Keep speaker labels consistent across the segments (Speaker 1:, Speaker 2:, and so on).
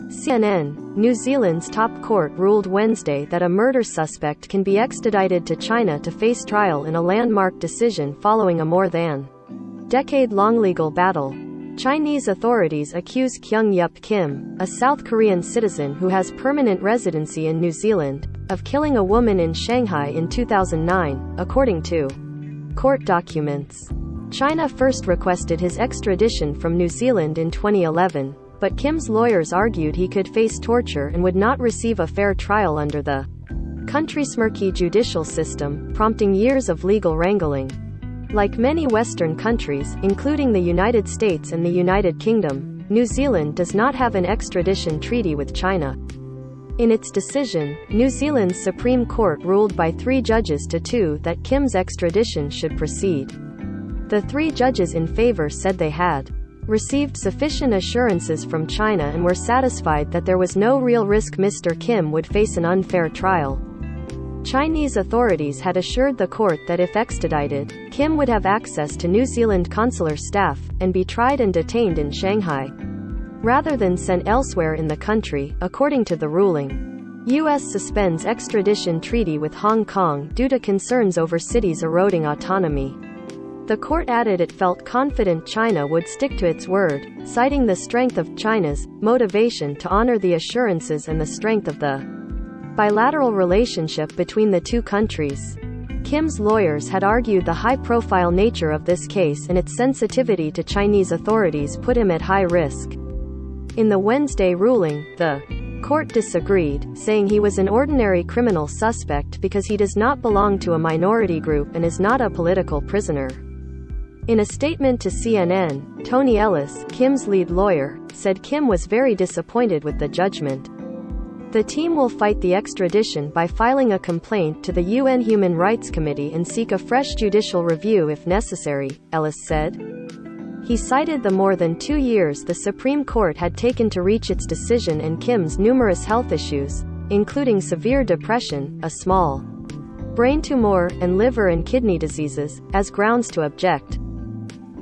Speaker 1: CNN, New Zealand's top court ruled Wednesday that a murder suspect can be extradited to China to face trial in a landmark decision following a more than decade-long legal battle. Chinese authorities accuse Kyung-yup Kim, a South Korean citizen who has permanent residency in New Zealand, of killing a woman in Shanghai in 2009, according to court documents. China first requested his extradition from New Zealand in 2011, but Kim's lawyers argued he could face torture and would not receive a fair trial under the country's murky judicial system, prompting years of legal wrangling. Like many Western countries, including the United States and the United Kingdom, New Zealand does not have an extradition treaty with China. In its decision, New Zealand's Supreme Court ruled by 3 judges to 2 that Kim's extradition should proceed. The 3 judges in favor said they had received sufficient assurances from China and were satisfied that there was no real risk Mr. Kim would face an unfair trial. Chinese authorities had assured the court that if extradited, Kim would have access to New Zealand consular staff, and be tried and detained in Shanghai, rather than sent elsewhere in the country, according to the ruling. U.S. suspends extradition treaty with Hong Kong due to concerns over cities eroding autonomy. The court added it felt confident China would stick to its word, citing the strength of China's motivation to honor the assurances and the strength of the bilateral relationship between the 2 countries. Kim's lawyers had argued the high-profile nature of this case and its sensitivity to Chinese authorities put him at high risk. In the Wednesday ruling, the court disagreed, saying he was an ordinary criminal suspect because he does not belong to a minority group and is not a political prisoner. In a statement to CNN, Tony Ellis, Kim's lead lawyer, said Kim was very disappointed with the judgment. The team will fight the extradition by filing a complaint to the UN Human Rights Committee and seek a fresh judicial review if necessary, Ellis said. He cited the more than 2 years the Supreme Court had taken to reach its decision and Kim's numerous health issues, including severe depression, a small brain tumor, and liver and kidney diseases, as grounds to object.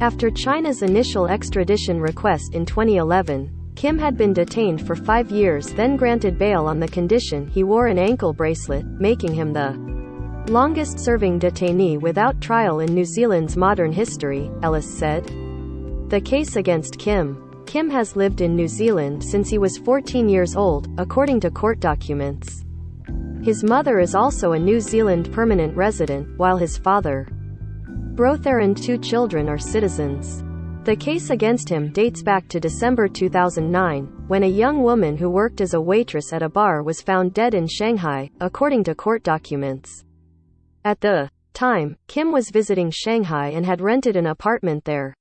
Speaker 1: After China's initial extradition request in 2011, Kim had been detained for 5 years, then granted bail on the condition he wore an ankle bracelet, making him the longest-serving detainee without trial in New Zealand's modern history, Ellis said. The case against Kim. Kim has lived in New Zealand since he was 14 years old, according to court documents. His mother is also a New Zealand permanent resident, while his father, brother and 2 children are citizens. The case against him dates back to December 2009, when a young woman who worked as a waitress at a bar was found dead in Shanghai, according to court documents. At the time, Kim was visiting Shanghai and had rented an apartment there.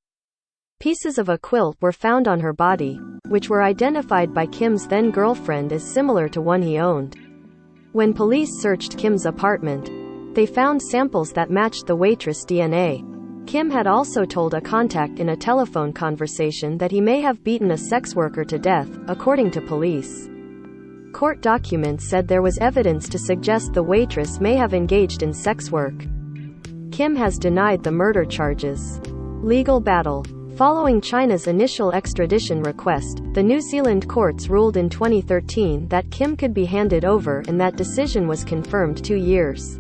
Speaker 1: Pieces of a quilt were found on her body, which were identified by Kim's then-girlfriend as similar to one he owned. When police searched Kim's apartment, they found samples that matched the waitress' DNA. Kim had also told a contact in a telephone conversation that he may have beaten a sex worker to death, according to police. Court documents said there was evidence to suggest the waitress may have engaged in sex work. Kim has denied the murder charges. Legal battle. Following China's initial extradition request, the New Zealand courts ruled in 2013 that Kim could be handed over, and that decision was confirmed 2 years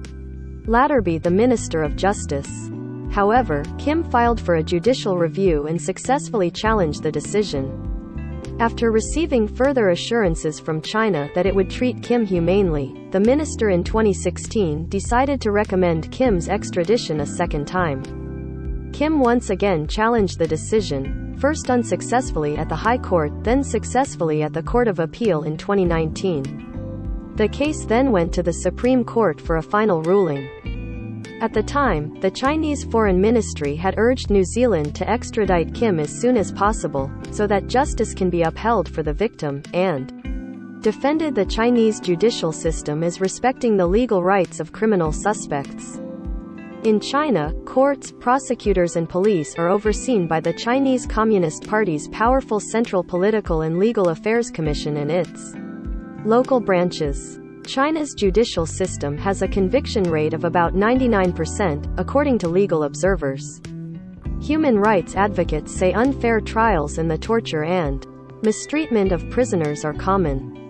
Speaker 1: later by the Minister of Justice. However, Kim filed for a judicial review and successfully challenged the decision. After receiving further assurances from China that it would treat Kim humanely, the minister in 2016 decided to recommend Kim's extradition a second time. Kim once again challenged the decision, first unsuccessfully at the High Court, then successfully at the Court of Appeal in 2019. The case then went to the Supreme Court for a final ruling. At the time, the Chinese Foreign Ministry had urged New Zealand to extradite Kim as soon as possible, so that justice can be upheld for the victim, and defended the Chinese judicial system as respecting the legal rights of criminal suspects. In China, courts, prosecutors and police are overseen by the Chinese Communist Party's powerful Central Political and Legal Affairs Commission and its local branches. China's judicial system has a conviction rate of about 99%, according to legal observers. Human rights advocates say unfair trials and the torture and Mistreatment of prisoners are common.